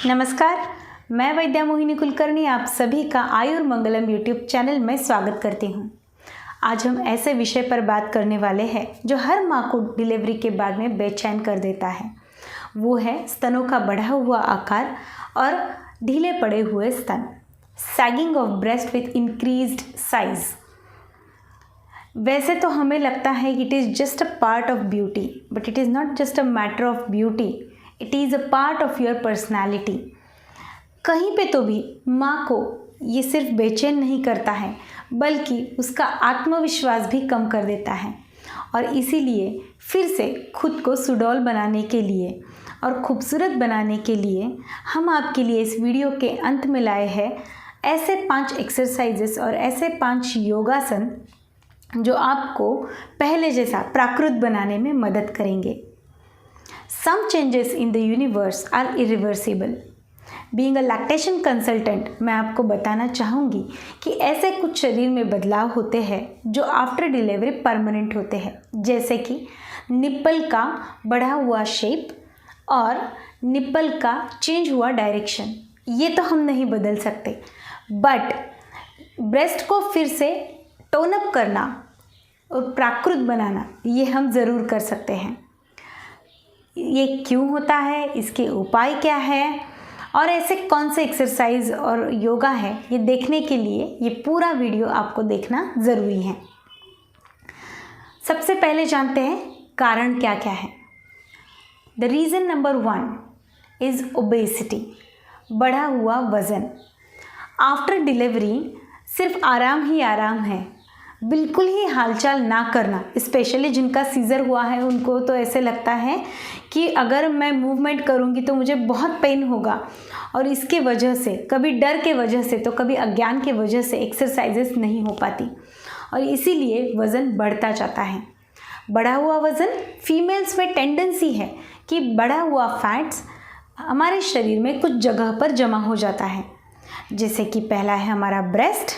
नमस्कार, मैं वैद्या मोहिनी कुलकर्णी आप सभी का आयुर्मंगलम यूट्यूब चैनल में स्वागत करती हूँ। आज हम ऐसे विषय पर बात करने वाले हैं जो हर माँ को डिलीवरी के बाद में बेचैन कर देता है। वो है स्तनों का बढ़ा हुआ आकार और ढीले पड़े हुए स्तन, sagging of breast with increased size. वैसे तो हमें लगता है कि it is just a part of beauty, but it is not just a matter of beauty, it is a part of your personality. कहीं पे तो भी माँ को ये सिर्फ बेचैन नहीं करता है बल्कि उसका आत्मविश्वास भी कम कर देता है। और इसीलिए फिर से खुद को सुडौल बनाने के लिए और खूबसूरत बनाने के लिए हम आपके लिए इस वीडियो के अंत में लाए हैं ऐसे 5 एक्सरसाइजेस और ऐसे 5 योगासन जो आपको पहले जैसा प्राकृत बनाने में मदद करेंगे। Some changes in the universe are irreversible. Being a lactation consultant, मैं आपको बताना चाहूँगी कि ऐसे कुछ शरीर में बदलाव होते हैं जो आफ्टर डिलीवरी परमानेंट होते हैं, जैसे कि निप्पल का बढ़ा हुआ शेप और निप्पल का चेंज हुआ डायरेक्शन। ये तो हम नहीं बदल सकते, बट ब्रेस्ट को फिर से टोन अप करना और प्राकृत बनाना ये हम ज़रूर कर सकते हैं। ये क्यों होता है, इसके उपाय क्या है और ऐसे कौन से एक्सरसाइज और योगा है, ये देखने के लिए ये पूरा वीडियो आपको देखना ज़रूरी है। सबसे पहले जानते हैं कारण क्या क्या है। The reason number 1 is obesity, बढ़ा हुआ वज़न। आफ्टर डिलीवरी सिर्फ आराम ही आराम है, बिल्कुल ही हालचाल ना करना। स्पेशली जिनका सीज़र हुआ है उनको तो ऐसे लगता है कि अगर मैं मूवमेंट करूँगी तो मुझे बहुत पेन होगा, और इसके वजह से कभी डर के वजह से तो कभी अज्ञान के वजह से एक्सरसाइजेस नहीं हो पाती और इसीलिए वज़न बढ़ता जाता है। बढ़ा हुआ वज़न, फीमेल्स में टेंडेंसी है कि बढ़ा हुआ फैट्स हमारे शरीर में कुछ जगह पर जमा हो जाता है, जैसे कि पहला है हमारा ब्रेस्ट,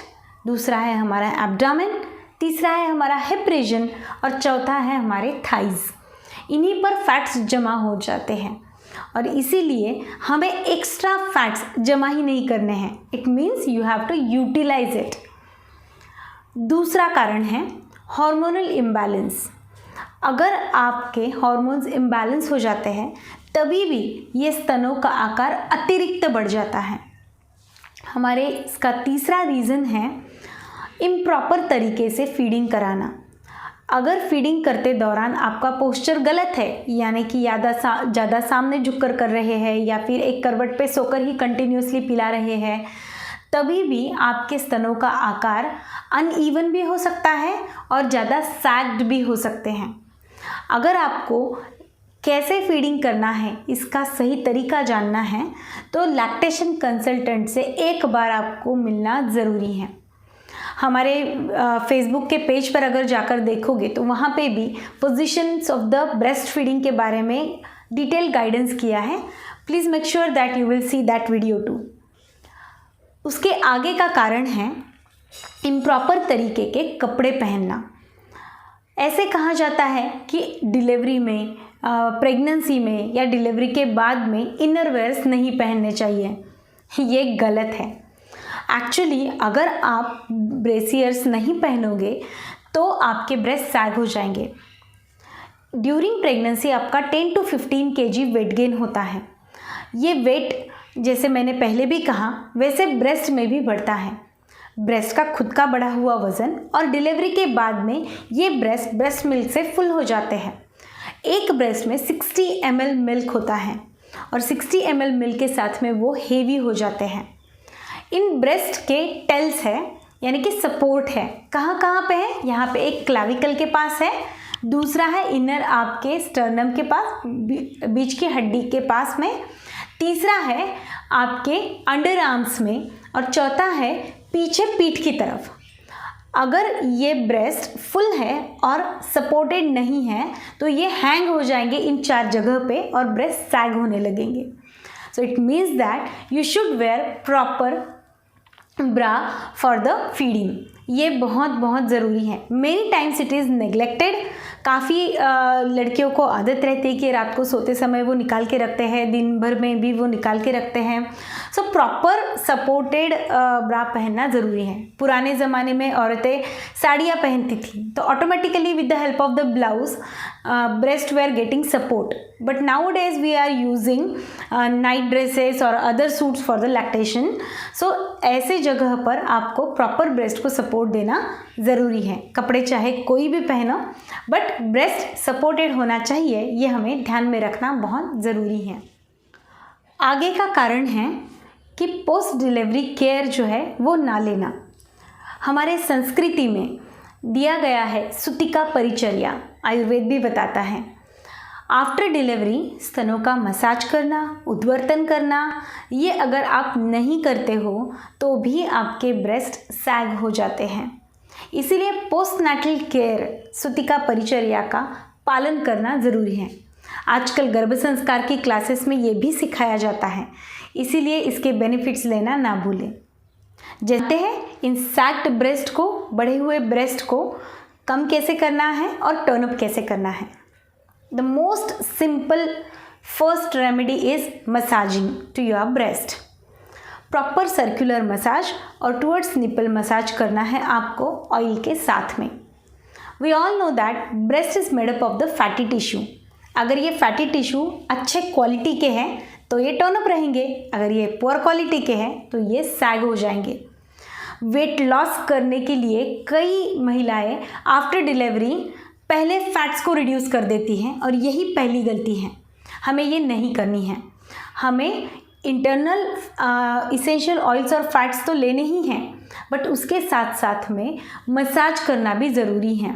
दूसरा है हमारा एब्डोमेन, तीसरा है हमारा हिप रीजन और चौथा है हमारे थाइज़। इन्हीं पर फैट्स जमा हो जाते हैं और इसीलिए हमें एक्स्ट्रा फैट्स जमा ही नहीं करने हैं। It means you have to utilise it. दूसरा कारण है हार्मोनल इम्बैलेंस। अगर आपके हार्मोन्स इम्बैलेंस हो जाते हैं तभी भी ये स्तनों का आकार अतिरिक्त बढ़ जाता है। हमारे इसका तीसरा रीज़न है इम्प्रॉपर तरीके से फीडिंग कराना। अगर फीडिंग करते दौरान आपका पोस्चर गलत है, यानी कि ज़्यादा सामने झुककर कर रहे हैं या फिर एक करवट पे सोकर ही कंटिन्यूसली पिला रहे हैं, तभी भी आपके स्तनों का आकार अनइवन भी हो सकता है और ज़्यादा सैग्ड भी हो सकते हैं। अगर आपको कैसे फीडिंग करना है, इसका सही तरीका जानना है तो लैक्टेशन कंसल्टेंट से एक बार आपको मिलना ज़रूरी है। हमारे फेसबुक के पेज पर अगर जाकर देखोगे तो वहाँ पे भी positions of the breast feeding के बारे में डिटेल गाइडेंस किया है। Please make sure that you will see that video too. उसके आगे का कारण है इम्प्रॉपर तरीके के कपड़े पहनना। ऐसे कहा जाता है कि डिलीवरी में, प्रेगनेंसी में या डिलीवरी के बाद में इनर वेयर्स नहीं पहनने चाहिए। ये गलत है। एक्चुअली अगर आप ब्रेसियर्स नहीं पहनोगे तो आपके ब्रेस्ट सैग हो जाएंगे। ड्यूरिंग प्रेगनेंसी आपका 10 to 15 kg वेट गेन होता है। ये वेट, जैसे मैंने पहले भी कहा, वैसे ब्रेस्ट में भी बढ़ता है। ब्रेस्ट का खुद का बढ़ा हुआ वज़न और डिलीवरी के बाद में ये ब्रेस्ट मिल्क से फुल हो जाते हैं। एक ब्रेस्ट में 60 ml मिल्क होता है और 60 ml मिल्क के साथ में वो हेवी हो जाते हैं। इन ब्रेस्ट के टेल्स है, यानी कि सपोर्ट है। कहाँ कहाँ पे है? यहाँ पे एक क्लाविकल के पास है, दूसरा है इनर आपके स्टर्नम के पास, बीच की हड्डी के पास में, तीसरा है आपके अंडर आर्म्स में और चौथा है पीछे पीठ की तरफ। अगर ये ब्रेस्ट फुल है और सपोर्टेड नहीं है तो ये हैंग हो जाएंगे इन 4 जगह पे और ब्रेस्ट सैग होने लगेंगे। So it means that you should wear proper bra for the feeding. ये बहुत ज़रूरी है। Many times it is neglected. काफ़ी लड़कियों को आदत रहती है कि रात को सोते समय वो निकाल के रखते हैं, दिन भर में भी वो निकाल के रखते हैं। सो प्रॉपर सपोर्टेड ब्रा पहनना ज़रूरी है। पुराने ज़माने में औरतें साड़ियाँ पहनती थी तो automatically with the help of the blouse breast wear getting support, but now days we are using night dresses और other suits for the lactation. So ऐसे जगह पर आपको प्रॉपर ब्रेस्ट को सपोर्ट देना ज़रूरी है। कपड़े चाहे कोई भी पहनो बट ब्रेस्ट सपोर्टेड होना चाहिए, ये हमें ध्यान में रखना बहुत ज़रूरी है। आगे का कारण है कि पोस्ट डिलीवरी केयर जो है वो ना लेना। हमारे संस्कृति में दिया गया है सुतिका परिचर्या, आयुर्वेद भी बताता है आफ्टर डिलीवरी स्तनों का मसाज करना, उद्वर्तन करना, ये अगर आप नहीं करते हो तो भी आपके ब्रेस्ट सैग हो जाते हैं। इसीलिए पोस्ट नेटल केयर सुतिका परिचर्या का पालन करना ज़रूरी है। आजकल गर्भ संस्कार की क्लासेस में ये भी सिखाया जाता है, इसीलिए इसके बेनिफिट्स लेना ना भूलें। जानते हैं इन सैग्ड ब्रेस्ट को, बढ़े हुए ब्रेस्ट को कम कैसे करना है और टर्न अप कैसे करना है। The most simple first remedy is massaging to your breast. Proper circular massage और टुवर्ड्स निपल मसाज करना है आपको ऑयल के साथ में। We all know that breast is made up of the fatty tissue. अगर ये फैटी टिश्यू अच्छे क्वालिटी के हैं तो ये टर्न अप रहेंगे, अगर ये पुअर क्वालिटी के हैं तो ये सैग हो जाएंगे। वेट लॉस करने के लिए कई महिलाएं आफ्टर डिलीवरी पहले फैट्स को रिड्यूस कर देती हैं और यही पहली गलती है। हमें ये नहीं करनी है। हमें इंटरनल इसेंशियल ऑयल्स और फैट्स तो लेने ही हैं, बट उसके साथ साथ में मसाज करना भी ज़रूरी है।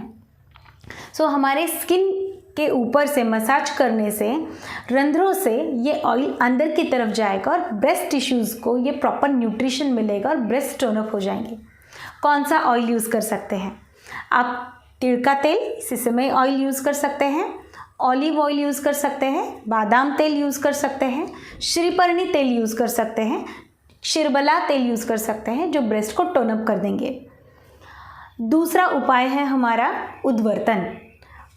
सो हमारे स्किन के ऊपर से मसाज करने से रंध्रों से ये ऑयल अंदर की तरफ जाएगा और ब्रेस्ट टिश्यूज़ को ये प्रॉपर न्यूट्रिशन मिलेगा और ब्रेस्ट टर्न अप हो जाएंगे। कौन सा ऑयल यूज़ कर सकते हैं आप? तिल का तेल, सिसमे ऑयल यूज़ कर सकते हैं, ऑलिव ऑयल यूज़ कर सकते हैं, बादाम तेल यूज़ कर सकते हैं, श्रीपर्णी तेल यूज़ कर सकते हैं, शिरबला तेल यूज़ कर सकते हैं, जो ब्रेस्ट को टोन अप कर देंगे। दूसरा उपाय है हमारा उद्वर्तन।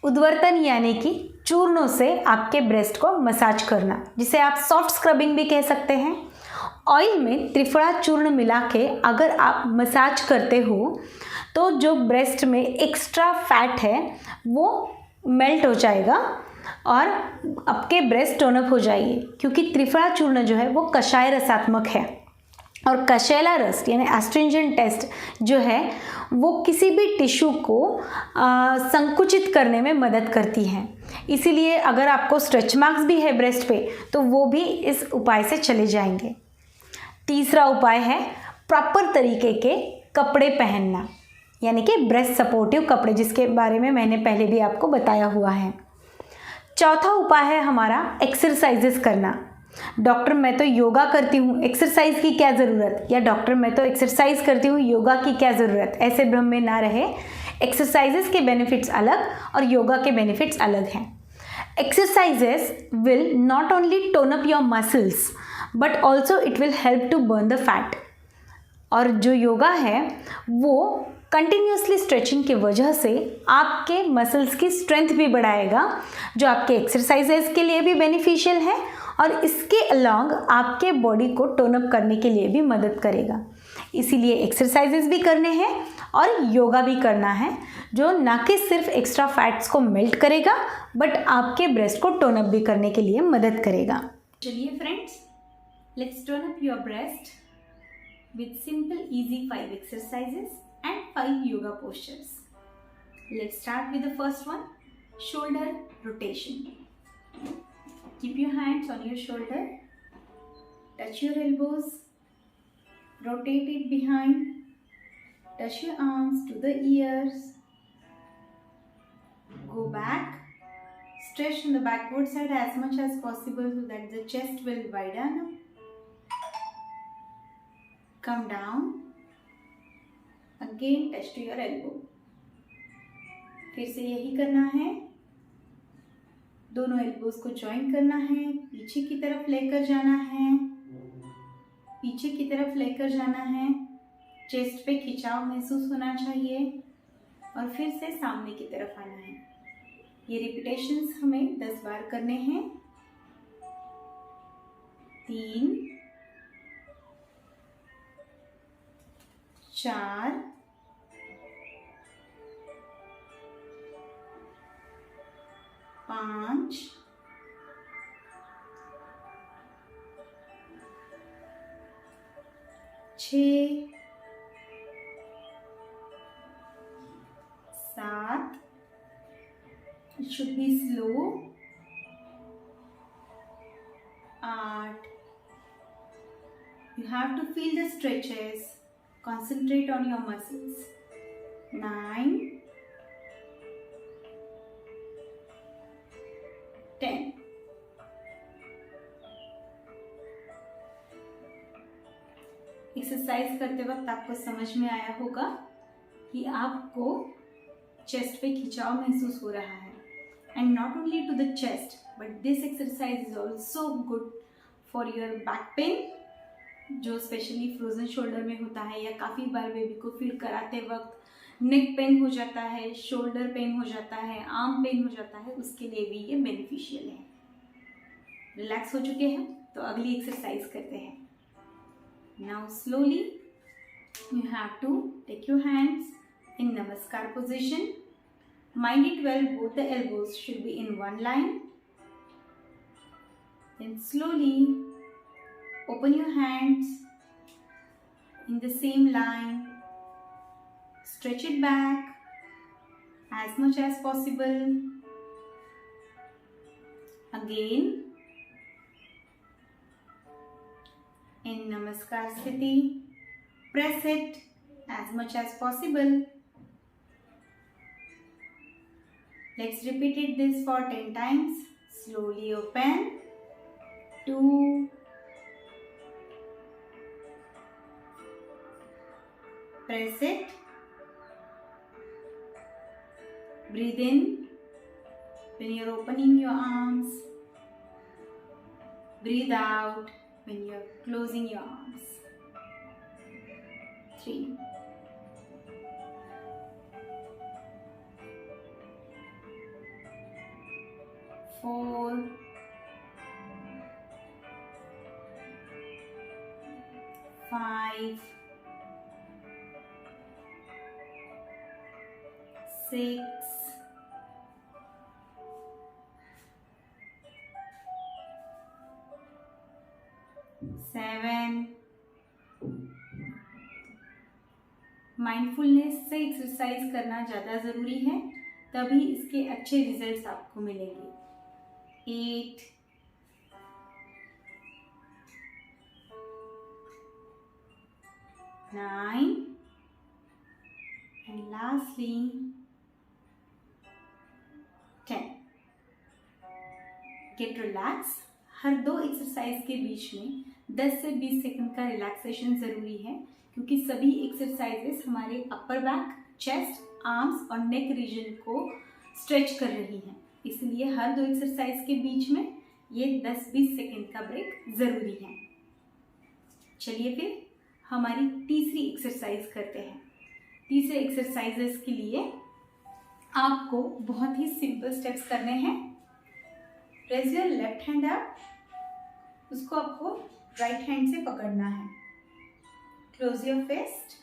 उद्वर्तन यानी कि चूर्णों से आपके ब्रेस्ट को मसाज करना, जिसे आप सॉफ्ट स्क्रबिंग भी कह सकते हैं। ऑयल में त्रिफला चूर्ण मिला के अगर आप मसाज करते हो तो जो ब्रेस्ट में एक्स्ट्रा फैट है वो मेल्ट हो जाएगा और आपके ब्रेस्ट टर्न अप हो जाएगी, क्योंकि त्रिफला चूर्ण जो है वो कषाय रसात्मक है और कशैला रस यानी एस्ट्रिंजेंट टेस्ट जो है वो किसी भी टिश्यू को संकुचित करने में मदद करती है। इसीलिए अगर आपको स्ट्रेच मार्क्स भी है ब्रेस्ट पे तो वो भी इस उपाय से चले जाएंगे। तीसरा उपाय है प्रॉपर तरीके के कपड़े पहनना, यानी कि ब्रेस्ट सपोर्टिव कपड़े, जिसके बारे में मैंने पहले भी आपको बताया हुआ है। चौथा उपाय है हमारा एक्सरसाइजेस करना। डॉक्टर मैं तो योगा करती हूँ, एक्सरसाइज की क्या ज़रूरत, या डॉक्टर मैं तो एक्सरसाइज करती हूँ, योगा की क्या ज़रूरत, ऐसे भ्रम में ना रहे। एक्सरसाइजेस के बेनिफिट्स अलग और योगा के बेनिफिट्स अलग हैं। Exercises will not only tone up your muscles but also it will help to burn the fat. और जो योगा है वो कंटिन्यूसली स्ट्रेचिंग की वजह से आपके मसल्स की स्ट्रेंथ भी बढ़ाएगा, जो आपके एक्सरसाइजेस के लिए भी बेनिफिशियल है और इसके अलॉन्ग आपके बॉडी को टोन अप करने के लिए भी मदद करेगा। इसीलिए एक्सरसाइजेस भी करने हैं और योगा भी करना है, जो ना कि सिर्फ एक्स्ट्रा फैट्स को मेल्ट करेगा बट आपके ब्रेस्ट को टोन अप भी करने के लिए मदद करेगा। चलिए friends, let's tone up your breast with simple easy 5 exercises and 5 yoga postures. Let's start with the first one, shoulder rotation. Keep your hands on your shoulder, touch your elbows, rotate it behind, touch your arms to the ears, go back, stretch on the backward side as much as possible so that the chest will widen up. Come down, again touch to your elbow. फिर से यही करना है, दोनों elbows को join करना है, पीछे की तरफ लेकर जाना है, पीछे की तरफ लेकर जाना है, चेस्ट पे खिंचाव महसूस होना चाहिए और फिर से सामने की तरफ आना है। ये रिपीटेशंस हमें 10 बार करने हैं। 3, 4, 5, 6, 7, it should be slow, 8, you have to feel the stretches, concentrate on your muscles, 9, 10. Exercise करते वक्त आपको समझ में आया होगा कि आपको चेस्ट पे खिंचाव महसूस हो रहा है, and not only to the chest but this exercise is also good for your back pain, जो स्पेशली फ्रोजन शोल्डर में होता है, या काफ़ी बार बेबी को फीड कराते वक्त नेक पेन हो जाता है, शोल्डर पेन हो जाता है, आर्म पेन हो जाता है, उसके लिए भी ये बेनिफिशियल है। रिलैक्स हो चुके हैं तो अगली एक्सरसाइज करते हैं। Now slowly you have to take your hands in Namaskar position. Mind it well, both the elbows should be in one line. Then slowly open your hands in the same line. Stretch it back as much as possible. Again in Namaskar Sthiti, press it as much as possible. Let's repeat it this for 10 times. Slowly open. 2, press it. Breathe in when you're opening your arms. Breathe out when you're closing your arms. 3, 4, 5, 6, 7. Mindfulness से exercise करना ज़्यादा ज़रूरी है, तभी इसके अच्छे results आपको मिलेंगे। 8, 9 and lastly 10. Get relax. हर 2 एक्सरसाइज के बीच में 10 से 20 सेकंड का रिलैक्सेशन ज़रूरी है, क्योंकि सभी एक्सरसाइजेस हमारे अपर बैक, चेस्ट, आर्म्स और नेक रीजन को स्ट्रेच कर रही हैं। इसलिए हर 2 एक्सरसाइज के बीच में ये 10-20 सेकंड का ब्रेक ज़रूरी है। चलिए फिर हमारी तीसरी एक्सरसाइज करते हैं। तीसरे एक्सरसाइजेस के लिए आपको बहुत ही सिंपल स्टेप्स करने हैं। Raise your left hand up, उसको आपको राइट हैंड से पकड़ना है। Close your fist,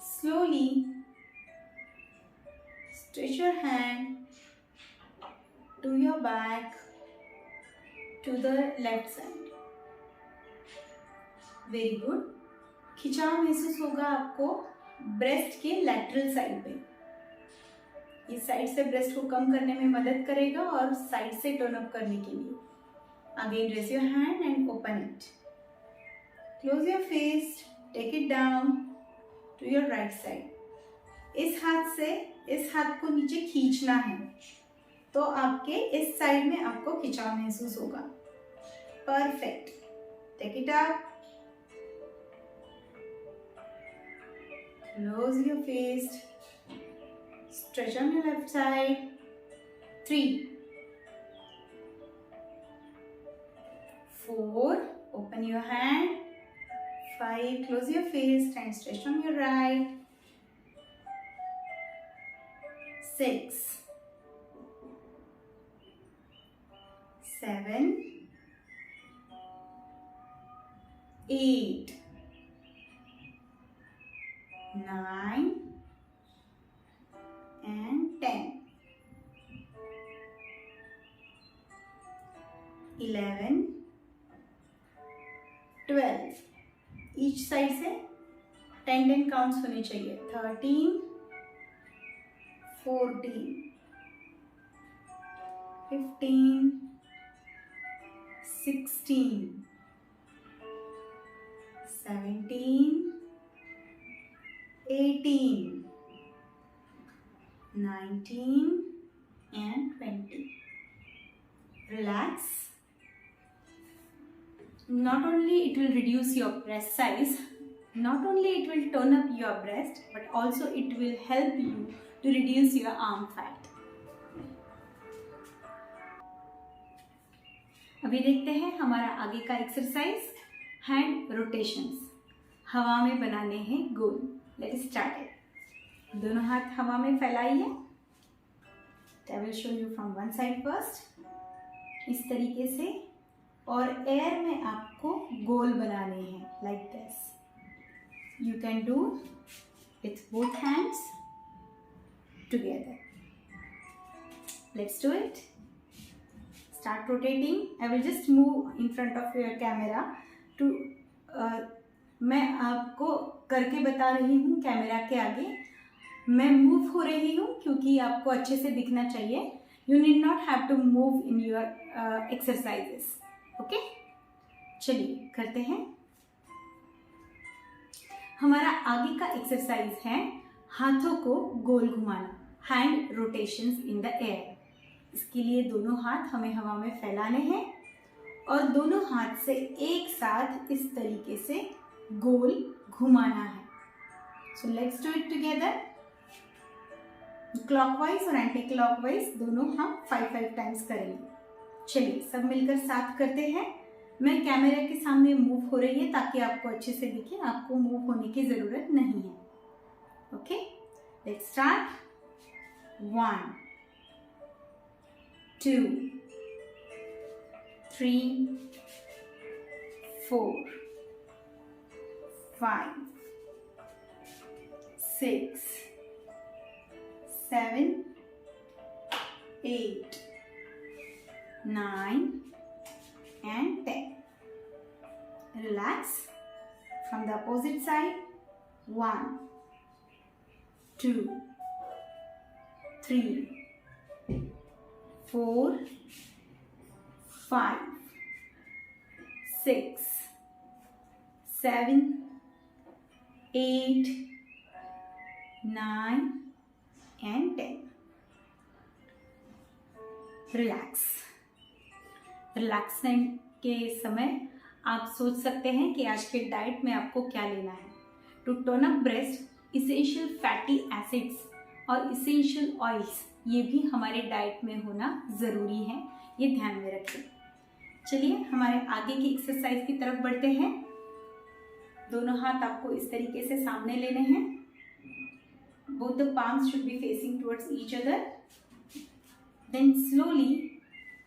slowly stretch your hand to your back to the left side. Very good. खिंचाव महसूस होगा आपको ब्रेस्ट के लैटरल साइड पे। इस साइड से ब्रेस्ट को कम करने में मदद करेगा और साइड से टर्न अप करने के लिए। Again raise your hand and open it. Close your fist, take it down to your right side. इस हाथ से इस हाथ को नीचे खींचना है, तो आपके इस साइड में आपको खिंचाव महसूस होगा। Perfect. Take it up, close your fist, stretch on your left side. 3, 4, open your hand. 5, close your fist and stretch on your right. 6, 7, 8, 9 and 10, 11, 12. Each side से 10 काउंट्स होने चाहिए. 13, 14, 15, 16, 17, 18, 19 and 20. Relax. Not only it will reduce your breast size, not only it will tone up your breast, but also it will help you to reduce your arm fat. अभी देखते हैं हमारा आगे का exercise, hand rotations. हवा में बनाने हैं गोल. Let's start it. दोनों हाथ हवा में फैलाइए. I will show you from one side first. इस तरीके से, और एयर में आपको गोल बनाने हैं like this. You can do with both hands together. Let's do it. Start rotating. I will just move in front of your camera to मैं आपको करके बता रही हूँ कैमरा के आगे. मैं मूव हो रही हूँ क्योंकि आपको अच्छे से दिखना चाहिए. You need not have to move in your exercises. Okay, चलिए करते हैं. हमारा आगे का एक्सरसाइज है हाथों को गोल घुमाना, hand rotations in the air. इसके लिए दोनों हाथ हमें हवा में फैलाने हैं और दोनों हाथ से एक साथ इस तरीके से गोल घुमाना है. So let's do it together. Clockwise और एंटी क्लॉकवाइज दोनों हम 5 टाइम्स करेंगे. चलिए सब मिलकर साथ करते हैं. मैं कैमरा के सामने मूव हो रही है ताकि आपको अच्छे से दिखे. आपको मूव होने की जरूरत नहीं है. Okay, let's start. 1, 2, 3, 4, 5, 6, 7, 8, 9 and 10. Relax. From the opposite side. 1, 2, 3, 4, 5, 6, 7, 8, 9 and 10. Relaxment के समय आप सोच सकते हैं कि आज के डाइट में आपको क्या लेना है. To tone up breast, essential fatty acids और इसेंशियल ऑयल्स, ये भी हमारे डाइट में होना ज़रूरी है. ये ध्यान में रखें. चलिए हमारे आगे की एक्सरसाइज की तरफ बढ़ते हैं. दोनों हाथ आपको इस तरीके से सामने लेने हैं. Both the palms should be facing towards each other. Then slowly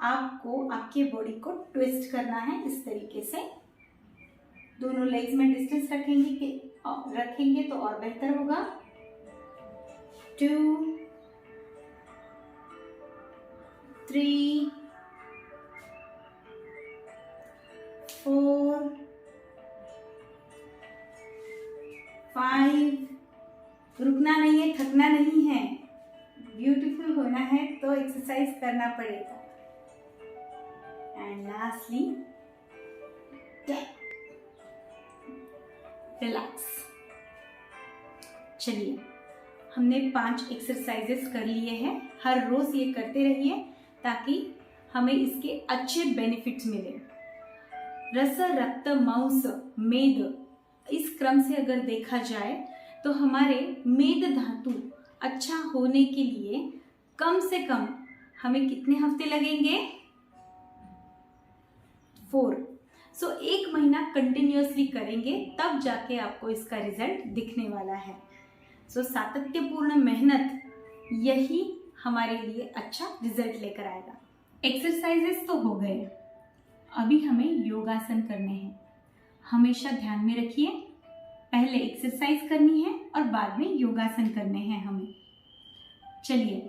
आपको आपके बॉडी को ट्विस्ट करना है इस तरीके से. दोनों लेग्स में डिस्टेंस रखेंगे तो और बेहतर होगा. 2, 3, 4, 5. रुकना नहीं है, थकना नहीं है. ब्यूटीफुल होना है तो एक्सरसाइज करना पड़ेगा. And lastly 10. रिलैक्स. चलिए हमने 5 एक्सरसाइजेस कर लिए हैं. हर रोज ये करते रहिए ताकि हमें इसके अच्छे बेनिफिट्स मिले. रस, रक्त, मांस, मेद, इस क्रम से अगर देखा जाए तो हमारे मेद धातु अच्छा होने के लिए कम से कम हमें कितने हफ्ते लगेंगे? 4. सो 1 महीना कंटिन्यूअसली करेंगे तब जाके आपको इसका रिजल्ट दिखने वाला है. सो सातत्यपूर्ण मेहनत यही हमारे लिए अच्छा रिजल्ट लेकर आएगा. एक्सरसाइजेस तो हो गए. अभी हमें योगासन करने हैं। हमेशा ध्यान में रखिए, पहले एक्सरसाइज करनी है और बाद में योगासन करने हैं हमें। चलिए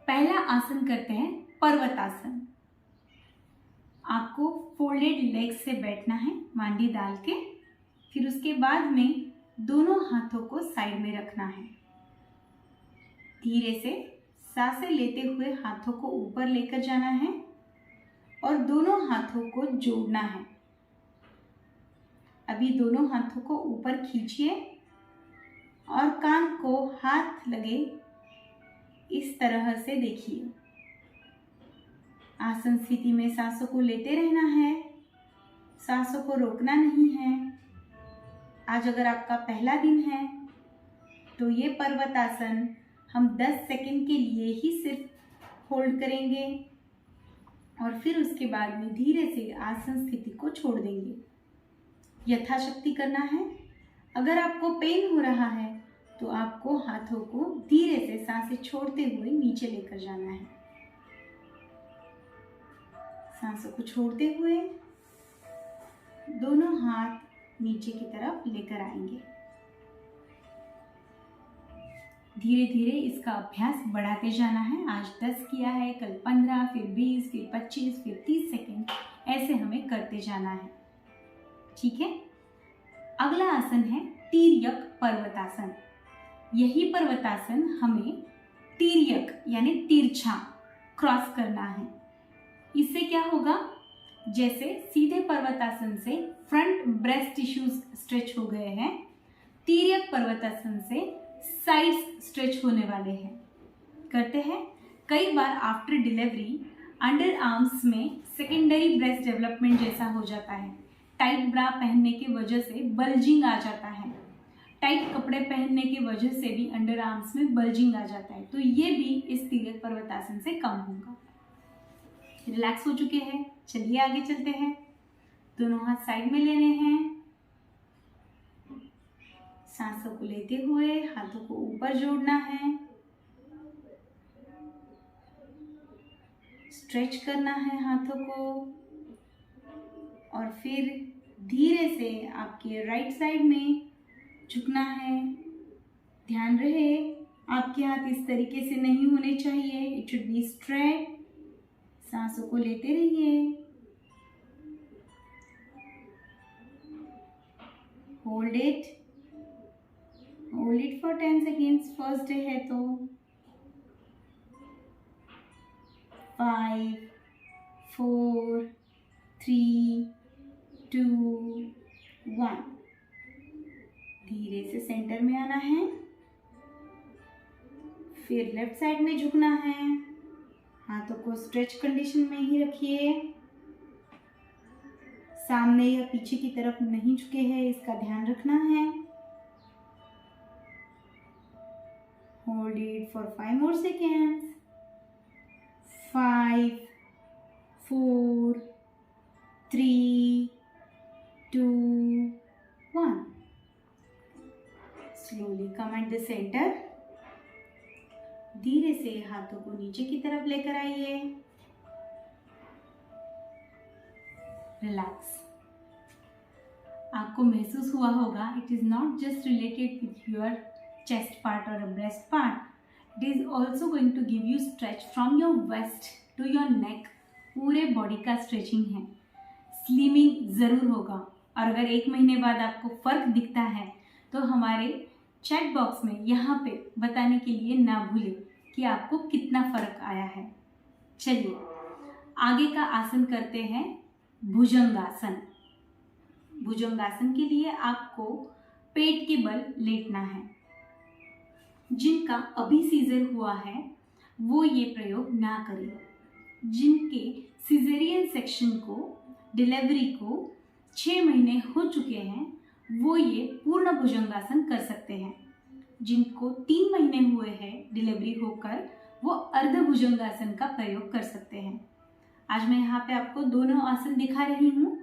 पहला आसन करते हैं पर्वतासन। आपको फोल्डेड लेग्स से बैठना है मांडी डाल के। फिर उसके बाद में दोनों हाथों को साइड में रखना है। धीरे से सांसें लेते हुए हाथों को ऊपर लेकर जाना है और दोनों हाथों को जोड़ना है। अभी दोनों हाथों को ऊपर खींचिए और कान को हाथ लगे इस तरह से देखिए। आसन स्थिति में सांसों को लेते रहना है, सांसों को रोकना नहीं है। आज अगर आपका पहला दिन है तो ये पर्वतासन हम 10 सेकंड के लिए ही सिर्फ होल्ड करेंगे और फिर उसके बाद में धीरे से आसन स्थिति को छोड़ देंगे। यथाशक्ति करना है। अगर आपको पेन हो रहा है तो आपको हाथों को धीरे से सांसें छोड़ते हुए नीचे लेकर जाना है। सांसों को छोड़ते हुए दोनों हाथ नीचे की तरफ लेकर आएंगे। धीरे धीरे इसका अभ्यास बढ़ाते जाना है। आज 10 किया है, कल 15, फिर 20, फिर 25, फिर 30 सेकेंड, ऐसे हमें करते जाना है। ठीक है। अगला आसन है तिर्यक पर्वतासन। यही पर्वतासन हमें तिर्यक यानी तिरछा क्रॉस करना है। इससे क्या होगा, जैसे सीधे पर्वतासन से फ्रंट ब्रेस्ट टिश्यूज स्ट्रेच हो गए हैं, तिर्यक पर्वतासन से साइड्स स्ट्रेच होने वाले हैं। करते हैं। कई बार आफ्टर डिलीवरी अंडर आर्म्स में सेकेंडरी ब्रेस्ट डेवलपमेंट जैसा हो जाता है। टाइट ब्रा पहनने की वजह से बल्जिंग आ जाता है। टाइट कपड़े पहनने की वजह से भी अंडर आर्म्स में बल्जिंग आ जाता है। तो ये भी इस तिर्यक पर्वतासन से कम होगा। रिलैक्स हो चुके हैं, चलिए आगे चलते हैं। दोनों हाथ साइड में लेने हैं। सांसों को लेते हुए हाथों को ऊपर जोड़ना है। स्ट्रेच करना है हाथों को और फिर धीरे से आपके राइट साइड में झुकना है। ध्यान रहे आपके हाथ इस तरीके से नहीं होने चाहिए। It should be straight. सांसों को लेते रहिए। Hold it for 10 seconds. First day है तो 5, 4, 3, 2, 1। धीरे से सेंटर में आना है। फिर लेफ्ट साइड में झुकना है। हाथों को स्ट्रेच कंडीशन में ही रखिए। सामने या पीछे की तरफ नहीं झुके हैं, इसका ध्यान रखना है। Hold it for 5 more seconds. 5, 4, 3, 2, 1. Slowly come at the center. धीरे से हाथों को नीचे की तरफ लेकर आइए। रिलैक्स। आपको महसूस हुआ होगा, it is not just related with your chest part or a breast part. It is also going to give you stretch from your waist to your neck. पूरे बॉडी का स्ट्रेचिंग है। स्लिमिंग ज़रूर होगा। और अगर 1 महीने बाद आपको फ़र्क दिखता है तो हमारे चैट बॉक्स में यहाँ पे बताने के लिए ना भूलें कि आपको कितना फ़र्क आया है। चलिए आगे का आसन करते हैं भुजंगासन। भुजंगासन के लिए आपको पेट के बल लेटना है। जिनका अभी सीजर हुआ है वो ये प्रयोग ना करें। जिनके सिजेरियन सेक्शन को डिलीवरी को 6 महीने हो चुके हैं वो ये पूर्ण भुजंगासन कर सकते हैं। जिनको 3 महीने हुए हैं डिलीवरी होकर वो अर्ध भुजंगासन का प्रयोग कर सकते हैं। आज मैं यहाँ पे आपको दोनों आसन दिखा रही हूँ।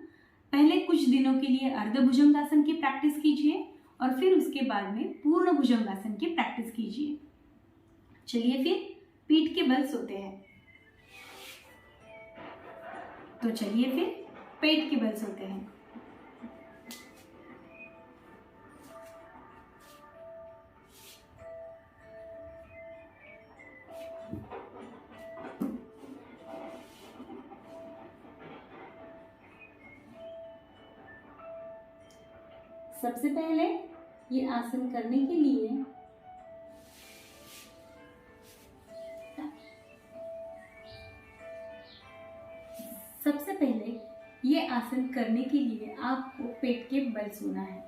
पहले कुछ दिनों के लिए अर्ध भुजंगासन की प्रैक्टिस कीजिए और फिर उसके बाद में पूर्ण भुजंगासन की प्रैक्टिस कीजिए। चलिए फिर पीठ के बल सोते हैं। तो चलिए फिर पेट के बल सोते हैं। सबसे पहले ये आसन करने के लिए आपको पेट के बल सोना है।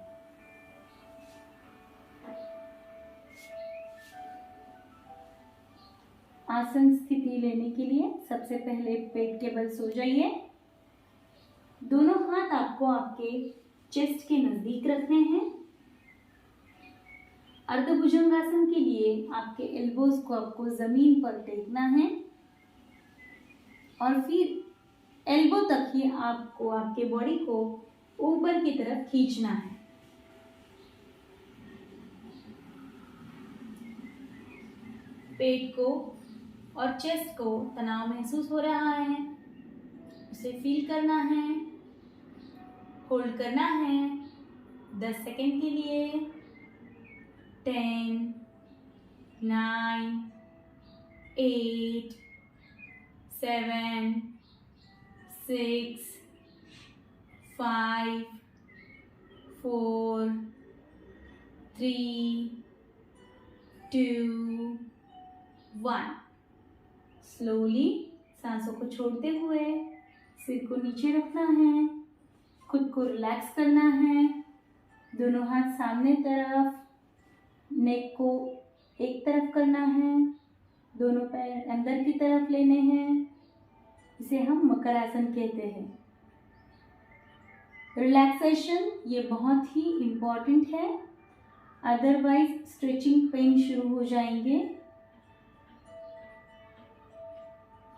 आसन स्थिति लेने के लिए सबसे पहले पेट के बल सो जाइए। दोनों हाथ आपको आपके चेस्ट के नजदीक रखने हैं। अर्धभुजंगासन के लिए आपके एल्बोज को आपको जमीन पर टेकना है और फिर एल्बो तक ही आपको आपके बॉडी को ऊपर की तरफ खींचना है। पेट को और चेस्ट को तनाव महसूस हो रहा है, उसे फील करना है, होल्ड करना है 10 सेकेंड के लिए। 10, 9, 8, 7, 6, 5, 4, 3, 2, 1। स्लोली सांसों को छोड़ते हुए सिर को नीचे रखना है, खुद को रिलैक्स करना है। दोनों हाथ सामने तरफ, नेक को एक तरफ करना है, दोनों पैर अंदर की तरफ लेने हैं। इसे हम मकर आसन कहते हैं। रिलैक्सेशन ये बहुत ही इम्पॉर्टेंट है, अदरवाइज स्ट्रेचिंग पेन शुरू हो जाएंगे।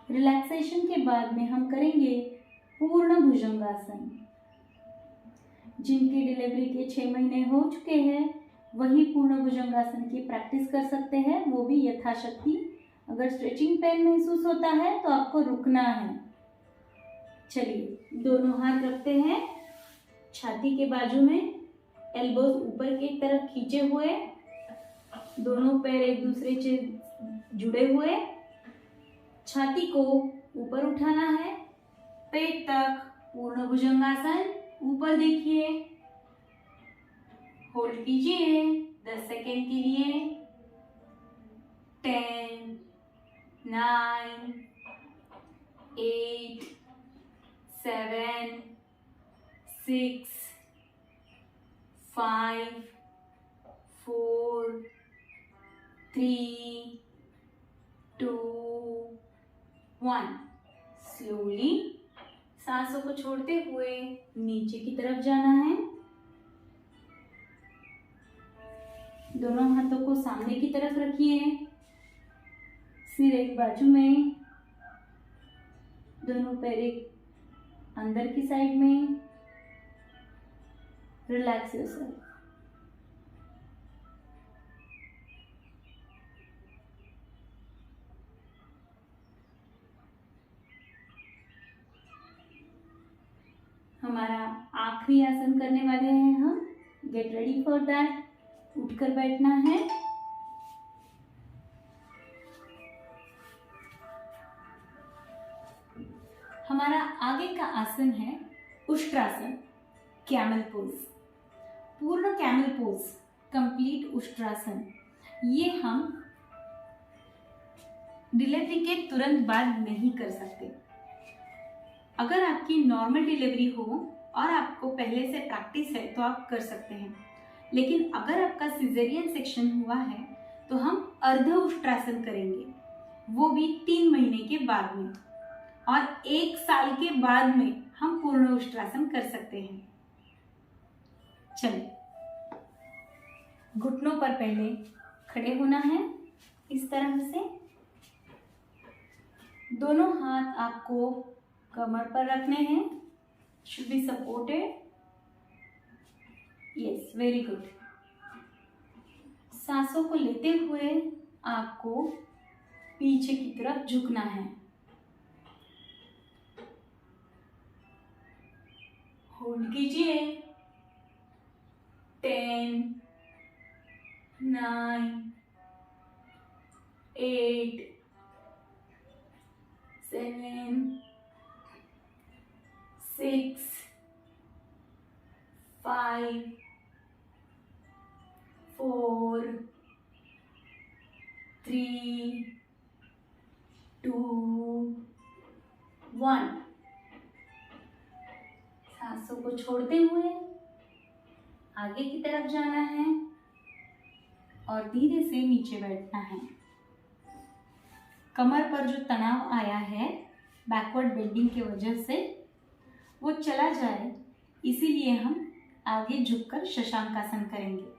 रिलैक्सेशन के बाद में हम करेंगे पूर्ण भुजंगासन। जिनकी डिलीवरी के 6 महीने हो चुके हैं वही पूर्ण भुजंगासन की प्रैक्टिस कर सकते हैं, वो भी यथाशक्ति। अगर स्ट्रेचिंग पेन महसूस होता है तो आपको रुकना है। चलिए, दोनों हाथ रखते हैं छाती के बाजू में, एल्बोज ऊपर की तरफ खींचे हुए, दोनों पैर एक दूसरे से जुड़े हुए। छाती को ऊपर उठाना है, पेट तक पूर्ण भुजंगासन। ऊपर देखिए, होल्ड कीजिए 10 सेकेंड के लिए। 10, 9, 8, 7, 6, 5, 4, 3, 2, 1। स्लोली सांसों को छोड़ते हुए नीचे की तरफ जाना है। दोनों हाथों को सामने की तरफ रखिए, सिर एक बाजू में, दोनों पैर एक अंदर की साइड में। Relax yourself. हमारा आखिरी आसन करने वाले हैं हम। Get ready for that. उठकर बैठना है। हमारा आगे का आसन है उष्ट्रासन, कैमल पोज। पूर्ण कैमल पोज, कंप्लीट उष्ट्रासन। ये हम डिलीवरी के तुरंत बाद नहीं कर सकते। अगर आपकी नॉर्मल डिलीवरी हो और आपको पहले से प्रैक्टिस है तो आप कर सकते हैं, लेकिन अगर आपका सिजेरियन सेक्शन हुआ है तो हम अर्ध उष्ट्रासन करेंगे, वो भी 3 महीने के बाद में, और 1 साल के बाद में हम पूर्ण उष्ट्रासन कर सकते हैं। चलिए, घुटनों पर पहले खड़े होना है इस तरह से। दोनों हाथ आपको कमर पर रखने हैं, should be supported. Yes, very good. सांसों को लेते हुए आपको पीछे की तरफ झुकना है। होल्ड कीजिए। 10, 9, 8, 7, 6, 5, 4, 3, 2, 1। सांसों को छोड़ते हुए आगे की तरफ जाना है और धीरे से नीचे बैठना है। कमर पर जो तनाव आया है बैकवर्ड बेंडिंग की वजह से वो चला जाए, इसीलिए हम आगे झुककर शशांकासन करेंगे।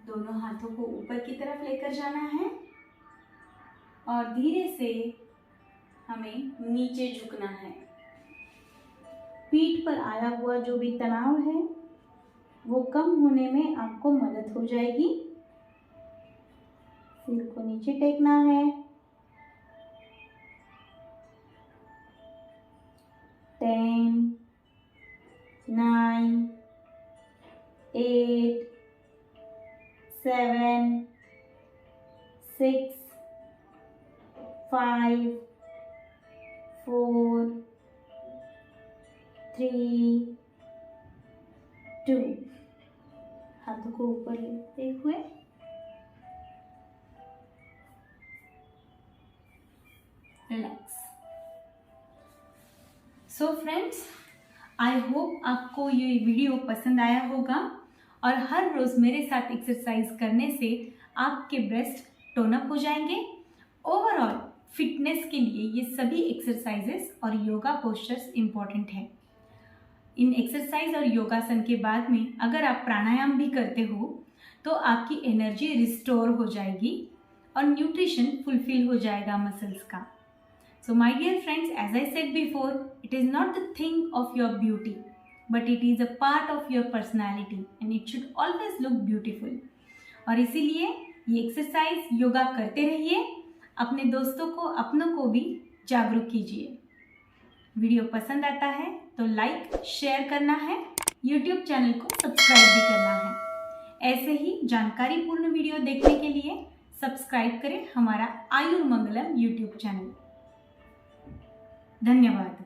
दोनों हाथों को ऊपर की तरफ लेकर जाना है और धीरे से हमें नीचे झुकना है। पीठ पर आया हुआ जो भी तनाव है वो कम होने में आपको मदद हो जाएगी। सिर को नीचे टेकना है। 10, 9, 8, 7, 6, 5, 4, 3, 2। हाथों को ऊपर लेते हुए relax. So friends, I hope आपको ये वीडियो पसंद आया होगा और हर रोज़ मेरे साथ एक्सरसाइज करने से आपके ब्रेस्ट टोन अप हो जाएंगे। ओवरऑल फिटनेस के लिए ये सभी एक्सरसाइजेस और योगा पोस्चर्स इम्पॉर्टेंट है। इन एक्सरसाइज और योगासन के बाद में अगर आप प्राणायाम भी करते हो तो आपकी एनर्जी रिस्टोर हो जाएगी और न्यूट्रिशन फुलफिल हो जाएगा मसल्स का। So my dear friends, as I said before, it is not the thing of your beauty, but it is a part of your personality and it should always look beautiful. और इसीलिए ये exercise yoga करते रहिए, अपने दोस्तों को अपनों को भी जागरूक कीजिए। वीडियो पसंद आता है तो लाइक शेयर करना है, YouTube चैनल को सब्सक्राइब भी करना है। ऐसे ही जानकारीपूर्ण वीडियो देखने के लिए सब्सक्राइब करें हमारा आयुर्मंगलम YouTube चैनल। धन्यवाद।